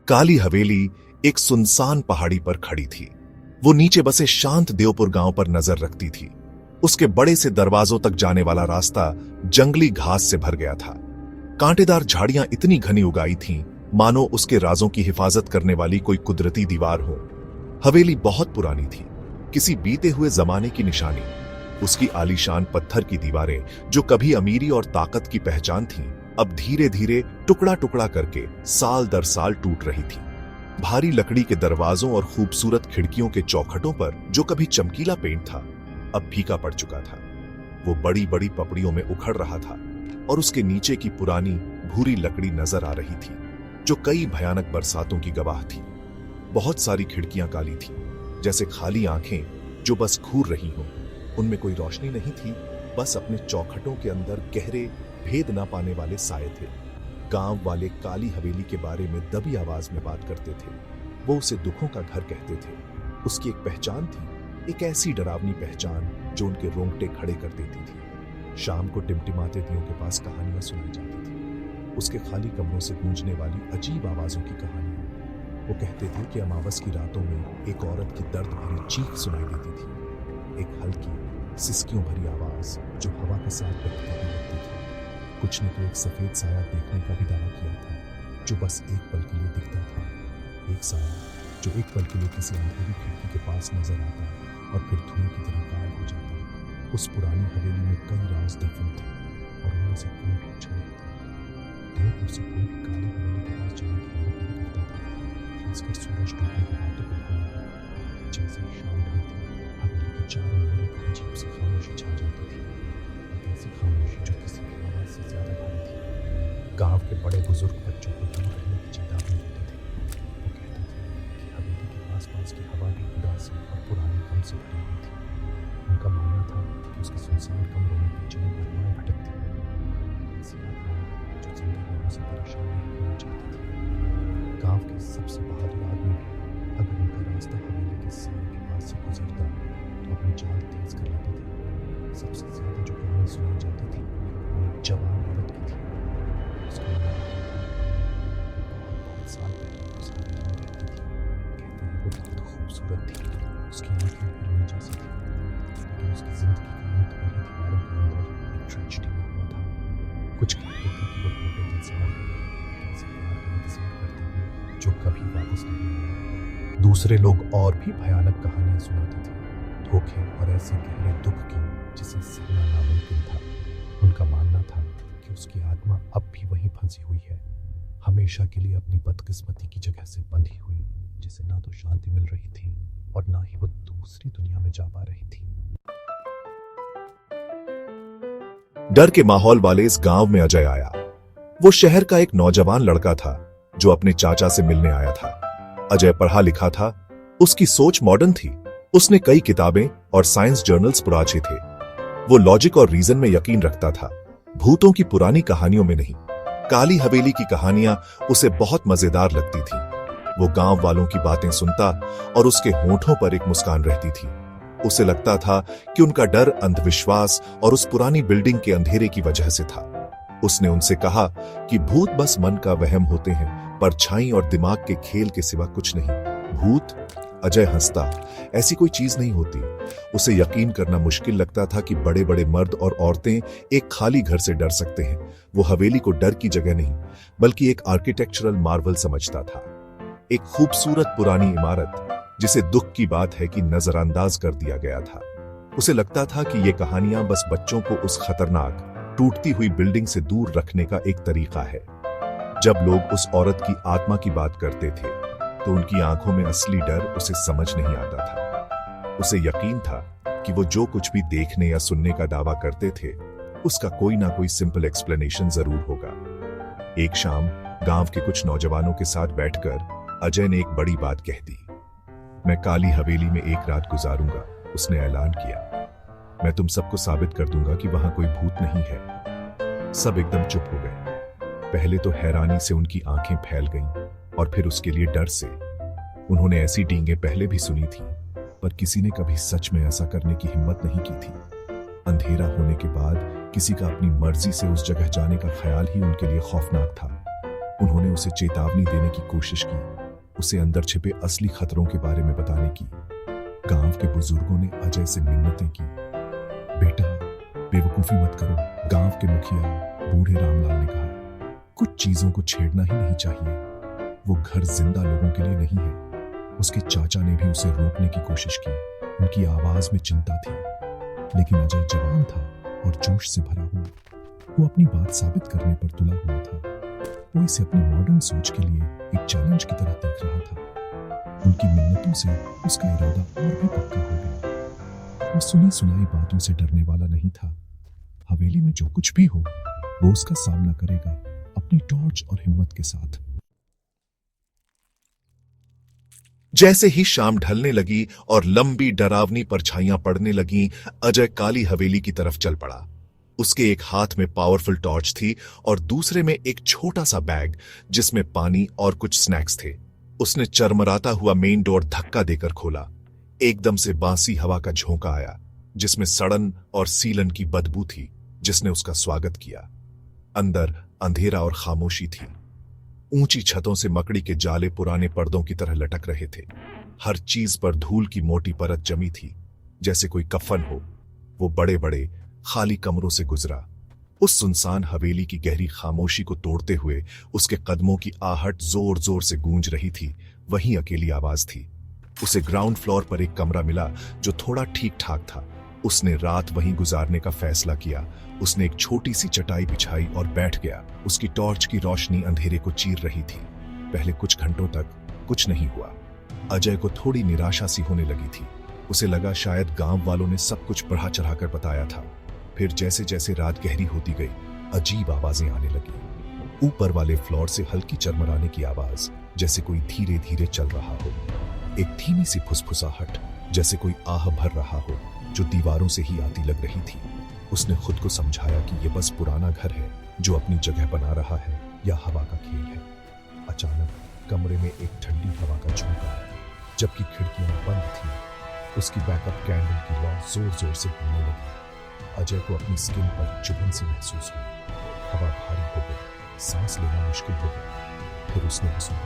काली हवेली एक सुनसान पहाड़ी पर खड़ी थी। वो नीचे बसे शांत देवपुर गांव पर नजर रखती थी। उसके बड़े से दरवाजों तक जाने वाला रास्ता जंगली घास से भर गया था। कांटेदार झाड़ियां इतनी घनी उगाई थीं, मानो उसके राजों की हिफाजत करने वाली कोई कुदरती दीवार हो। हवेली बहुत पुरानी थी, किसी बीते हुए जमाने की निशानी। उसकी आलीशान पत्थर की दीवारें, जो कभी अमीरी और ताकत की पहचान थीं, अब धीरे धीरे टुकड़ा टुकड़ा करके साल दर साल टूट रही थी। भारी लकड़ी के दरवाजों और खूबसूरत खिड़कियों के चौखटों पर जो कभी चमकीला पेंट था, अब फीका पड़ चुका था। वो बड़ी बड़ी पपड़ियों में उखड़ रहा था और उसके नीचे की पुरानी भूरी लकड़ी नजर आ रही थी, जो कई भयानक बरसातों की गवाह थी। बहुत सारी खिड़कियां काली थी, जैसे खाली आंखें जो बस घूर रही हों। उनमें कोई रोशनी नहीं थी, बस अपने चौखटों के अंदर गहरे भेद ना पाने वाले साए थे। गांव वाले काली हवेली के बारे में दबी आवाज में बात करते थे। वो उसे दुखों का घर कहते थे। उसकी एक पहचान थी, एक ऐसी डरावनी पहचान जो उनके रोंगटे खड़े कर देती थी। शाम को टिमटिमाते दियों के पास कहानियां सुनाई जाती थी, उसके खाली कमरों से गूंजने वाली अजीब आवाजों की कहानियां। वो कहते थे कि अमावस की रातों में एक औरत की दर्द भरी चीख सुनाई देती थी, एक हल्की सिसकियों भरी आवाज जो हवा के साथ बहती हुई लगती थी। कुछ ने तो एक सफेद साया देखने का भी दावा किया था, जो बस एक पल के लिए दिखता था। एक साया जो एक पल के लिए किसी अंधेरी खिड़की के पास नजर आता और फिर धुएं की तरह गायब हो जाता। उस पुरानी हवेली में कई राज दफन थे और उनमें से कोई भी पूछा नहीं था। देवपुर से कोई भी काली हवेली के पास जाने की हिम्मत नहीं करता था, खासकर सूरज डूबने के बाद दोपहर। जैसे ही शाम ढलती, हवेली के चारों ओर एक अजीब सी खामोशी छा जाती थी, एक ऐसी खामोशी जो किसी भी आवाज से ज्यादा भारी थी। गांव के बड़े बुजुर्ग बच्चों को दूर रहने की चेतावनी देते थे। वो कहते थे कि हवेली के आसपास की हवा भी उदासी और पुरानी गम से भरी हुई थी। उनका मानना था कि उसके सुनसान कमरों में बेचैन आत्माएं भटकती हैं, ऐसी आत्माएं जो जिंदा लोगों से परेशान नहीं होना चाहती थी। गांव के सबसे बहादुर आदमी भी अगर उनका रास्ता हवेली के साए के पास से गुजरता तो अपनी चाल तेज कर लेते थे। सबसे ज्यादा जो कहानी सुनाई जाती थी वो एक जवान औरत की थी। उसका नाम बहुत साल पहले उस हवेली में रहती थी। कहते हैं वो बहुत खूबसूरत थी, उसकी आंखें हिरनी जैसी थी, लेकिन उसकी जिंदगी का अंत मेरी दीवारों के अंदर एक ट्रेजेडी में हुआ था। कुछ कहते थे कि वो टूटे दिल से मर गई, किसी प्यार का इंतजार करते हुए जो कभी वापस नहीं आया। दूसरे लोग और भी भयानक कहानियां सुनाते थे, धोखे और ऐसे गहरे दुख की जिसे सहना नामुमकिन था। उनका मानना था कि उसकी आत्मा अब भी वहीं फंसी हुई है, हमेशा के लिए अपनी बदकिस्मती की जगह से बंधी हुई, जिसे ना तो शांति मिल रही थी और ना ही वो दूसरी दुनिया में जा पा रही थी। डर के माहौल वाले इस गांव में अजय आया। वो शहर का एक नौजवान लड़का था जो अपने चाचा से मिलने आया था। अजय पढ़ा लिखा था, उसकी सोच मॉडर्न थी। उसने कई किताबें और साइंस जर्नल्स पढ़े थे। वो लॉजिक और रीजन में यकीन रखता था, भूतों की पुरानी कहानियों में नहीं। काली हवेली की कहानियां उसे बहुत मजेदार लगती थी। वो गांव वालों की बातें सुनता और उसके होठों पर एक मुस्कान रहती थी। उसे लगता था कि उनका डर अंधविश्वास और उस पुरानी बिल्डिंग के अंधेरे की वजह से था। उसने उनसे कहा कि भूत बस मन का वहम होते हैं, परछाई और दिमाग के खेल के सिवा कुछ नहीं। भूत? अजय हंसता, ऐसी कोई चीज नहीं होती। उसे यकीन करना मुश्किल लगता था कि बड़े बड़े मर्द और औरतें एक खाली घर से डर सकते हैं। वो हवेली को डर की जगह नहीं, बल्कि एक आर्किटेक्चरल मार्वल समझता था। एक खूबसूरत पुरानी इमारत जिसे दुख की बात है कि नजरअंदाज कर दिया गया था। उसे लगता था कि ये कहानियां बस बच्चों को उस खतरनाक टूटती हुई बिल्डिंग से दूर रखने का एक तरीका है। जब लोग उस औरत की आत्मा की बात करते थे तो उनकी आंखों में असली डर उसे समझ नहीं आता था। उसे यकीन था कि वो जो कुछ भी देखने या सुनने का दावा करते थे, उसका कोई ना कोई सिंपल एक्सप्लेनेशन जरूर होगा। एक शाम गांव के कुछ नौजवानों के साथ बैठकर अजय ने एक बड़ी बात कह दी। मैं काली हवेली में एक रात गुजारूंगा, उसने ऐलान किया। मैं तुम सबको साबित कर दूंगा कि वहां कोई भूत नहीं है। सब एकदम चुप हो गए। पहले तो हैरानी से उनकी आंखें फैल गईं और फिर उसके लिए डर से। उन्होंने ऐसी डींगें पहले भी सुनी थी, पर किसी ने कभी सच में ऐसा करने की हिम्मत नहीं की थी। अंधेरा होने के बाद किसी का अपनी मर्जी से उस जगह जाने का ख्याल ही उनके लिए खौफनाक था। उन्होंने उसे चेतावनी देने की कोशिश की, उसे अंदर छिपे असली खतरों के बारे में बताने की। गांव के बुजुर्गों ने अजय से मिन्नतें की। बेटा, बेवकूफी मत करो, गांव के मुखिया बूढ़े रामलाल ने कहा। कुछ चीजों को छेड़ना ही नहीं चाहिए, वो घर जिंदा लोगों के लिए नहीं है। उसके चाचा ने भी उसे रोकने की कोशिश की। उनकी आवाज में चिंता थी, लेकिन अजय जवान था और जोश से भरा हुआ। वो अपनी बात साबित करने पर तुला हुआ था। वो इसे अपनी मॉडर्न सोच के लिए एक चैलेंज की तरह देख रहा था। उनकी मिन्नतों से उसका इरादा और भी पक्का हो गया। वो सुनी सुनाई बातों से डरने वाला नहीं था। हवेली में जो कुछ भी हो, वो उसका सामना करेगा, अपनी टॉर्च और हिम्मत के साथ। जैसे ही शाम ढलने लगी और लंबी डरावनी परछाइयां पड़ने लगी, अजय काली हवेली की तरफ चल पड़ा। उसके एक हाथ में पावरफुल टॉर्च थी और दूसरे में एक छोटा सा बैग जिसमें पानी और कुछ स्नैक्स थे। उसने चरमराता हुआ मेन डोर धक्का देकर खोला। एकदम से बांसी हवा का झोंका आया, जिसमें सड़न और सीलन की बदबू थी, जिसने उसका स्वागत किया। अंदर अंधेरा और खामोशी थी। ऊंची छतों से मकड़ी के जाले पुराने पर्दों की तरह लटक रहे थे। हर चीज पर धूल की मोटी परत जमी थी, जैसे कोई कफन हो। वो बड़े बड़े खाली कमरों से गुजरा। उस सुनसान हवेली की गहरी खामोशी को तोड़ते हुए उसके कदमों की आहट जोर जोर से गूंज रही थी। वहीं अकेली आवाज थी। उसे ग्राउंड फ्लोर पर एक कमरा मिला जो थोड़ा ठीक ठाक था। उसने रात वहीं गुजारने का फैसला किया। उसने एक छोटी सी चटाई बिछाई और बैठ गया। उसकी टॉर्च की रोशनी अंधेरे को चीर रही थी। पहले कुछ घंटों तक कुछ नहीं हुआ। अजय को थोड़ी निराशा सी होने लगी थी। उसे लगा शायद गांव वालों ने सब कुछ बढ़ा चढ़ाकर बताया था। फिर जैसे जैसे रात गहरी होती गई, अजीब आवाजें आने लगी। ऊपर वाले फ्लोर से हल्की चरमराने की आवाज, जैसे कोई धीरे धीरे चल रहा हो। एक धीमी सी फुसफुसाहट, जैसे कोई आह भर रहा हो, जो दीवारों से ही आती लग रही थी। उसने खुद को समझाया कि यह बस पुराना घर है जो अपनी जगह बना रहा है, या हवा का खेल है। अचानक कमरे में एक ठंडी हवा का झोंका आया, जबकि खिड़कियां बंद थीं। उसकी बैकअप कैंडल की लौ जोर जोर से हिलने लगी। अजय को अपनी स्किन पर चुभन सी महसूस हुई। हवा भारी हो गई, सांस लेना मुश्किल हो गया। फिर उसने भी सुना,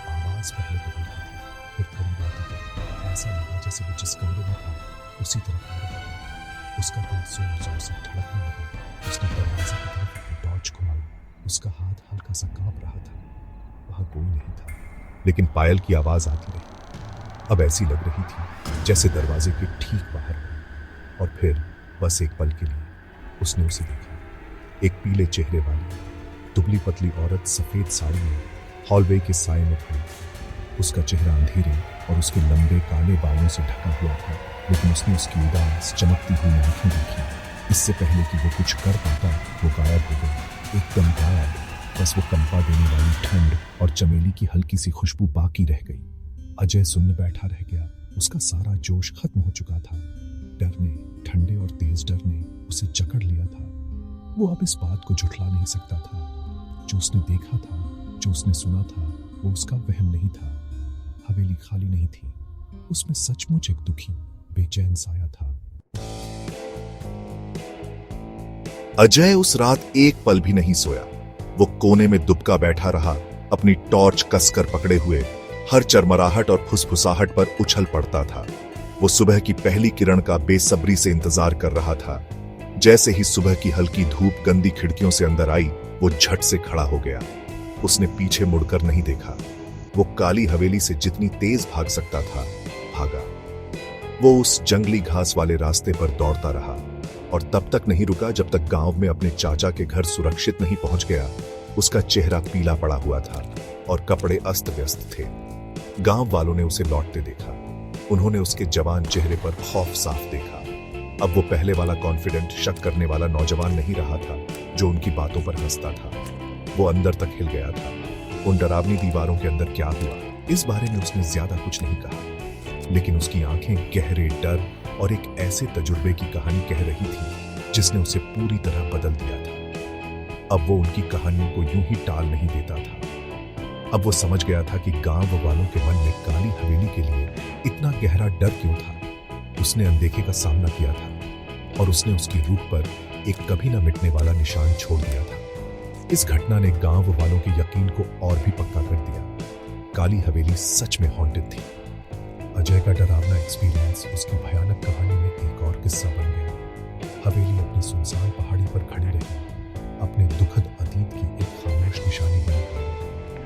आवाज पहले तो हल्की थी, फिर करीब आती गई। ऐसा लगा जैसे वो जिस कमरे में था उसी तरफ आ रहा था। उसका दिल जोर जोर से धड़कने लगा। उसने दरवाजे की तरफ अपनी टॉर्च घुमाई। उसका हाथ हल्का सा कांप रहा था। वहां कोई नहीं था, लेकिन पायल की आवाज आती रही। अब ऐसी लग रही थी जैसे दरवाजे के ठीक बाहर हो। और फिर बस एक पल के लिए उसने उसे देखा। एक पीले चेहरे वाली दुबली पतली औरत सफेद साड़ी में हॉलवे के साए में खड़ी। उसका चेहरा अंधेरे और उसके लंबे काले बालों से ढका हुआ था, लेकिन उसने उसकी उदास चमकती हुई आंखें देखी। इससे पहले कि वो कुछ कर पाता, वो गायब हो गई, एकदम गायब। बस वो कंपा देने वाली ठंड और चमेली की हल्की सी खुशबू बाकी रह गई। अजय सुन्न बैठा रह गया। उसका सारा जोश खत्म हो चुका था। डर ने, ठंडे और तेज डर ने उसे जकड़ लिया था। वो अब इस बात को झुठला नहीं सकता था। जो उसने देखा था, जो उसने सुना था, वो उसका वहम नहीं था। हवेली खाली नहीं थी, उसमें सचमुच एक दुखी, बेचैन साया था। अजय उस रात एक पल भी नहीं सोया। वो कोने में दुबका बैठा रहा, अपनी टॉर्च कसकर पकड़े हुए। हर चरमराहट और फुसफुसाहट पर उछल पड़ता था। वो सुबह की पहली किरण का बेसब्री से इंतजार कर रहा था। जैसे ही सुबह की हल्की धूप गंदी खिड़कियों से अंदर आई, वो झट से खड़ा हो गया। उसने पीछे मुड़कर नहीं देखा। वो काली हवेली से जितनी तेज भाग सकता था, भागा। वो उस जंगली घास वाले रास्ते पर दौड़ता रहा और तब तक नहीं रुका जब तक गांव में अपने चाचा के घर सुरक्षित नहीं पहुंच गया। उसका चेहरा पीला पड़ा हुआ था और कपड़े अस्त व्यस्त थे। गांव वालों ने उसे लौटते देखा। उन्होंने उसके जवान चेहरे पर खौफ साफ देखा। अब वो पहले वाला कॉन्फिडेंट, शक करने वाला नौजवान नहीं रहा था जो उनकी बातों पर हंसता था। वो अंदर तक हिल गया था। उन डरावनी दीवारों के अंदर क्या हुआ, इस बारे में उसने ज्यादा कुछ नहीं कहा, लेकिन उसकी आंखें गहरे डर और एक ऐसे तजुर्बे की कहानी कह रही थी जिसने उसे पूरी तरह बदल दिया था। अब वो उनकी कहानियों को यूं ही टाल नहीं देता था। अब वो समझ गया था कि गांव वालों के मन में काली हवेली के लिए इतना गहरा डर क्यों था। उसने अनदेखे का सामना किया था और उसने उसकी रूह पर एक कभी न मिटने वाला निशान छोड़ दिया था। इस घटना ने गांव वालों के यकीन को और भी पक्का कर दिया। काली हवेली सच में हॉन्टेड थी। अजय का डरावना एक्सपीरियंस उसकी भयानक कहानी में एक और किस्सा बन गया। हवेली अपनी सुनसान पहाड़ी पर खड़ी रही, अपने दुखद अतीत की एक खामोश निशानी बनी।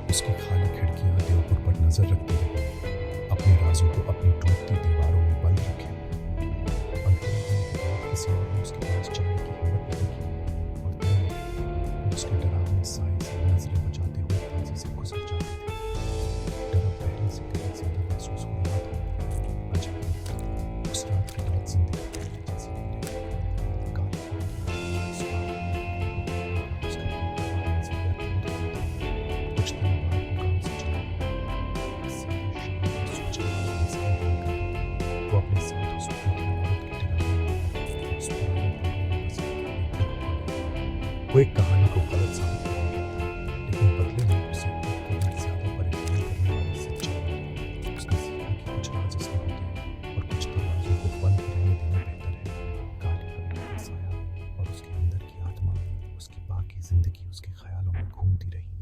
उसकी खाली खिड़कियां देवपुर पर नजर रखती रही, अपने राजों को अपनी टूटती दीवारों में बंद रखे। अंधेरे होने के बाद किसी और ने उसके पास जाने की हिम्मत नहीं की और दिन उसके डरावने साए से नजरें बचाते हुए तेजी से गुजर जाते थे। डर अब पहले से कहीं ज्यादा महसूस हो रहा था। अजय उस रात की रात जिंदगी पहले जैसी नहीं रही। काली हवेली उस रात उसका दीवार से व्यक्त हो रही थी। कुछ दिन बाद वो गांव से चला गया। सीधे शाम को सोचा इंसान बनकर वो अपने साथ उस बूढ़ी औरत की डरावनी उस पुराने बंगले में बसे एक घर आ गया। वो एक कहानी को गलत साबित कर गया था, लेकिन बदले में उसे एक कदम ज्यादा परेशान करने वाली सच्चाई। उसने सीखा कि कुछ राज असली होते हैं और कुछ दरवाजों को बंद रहने देना बेहतर है। काली हवेली का साया और उसके अंदर की आत्मा उसकी बाकी जिंदगी उसके ख्यालों में घूमती रही।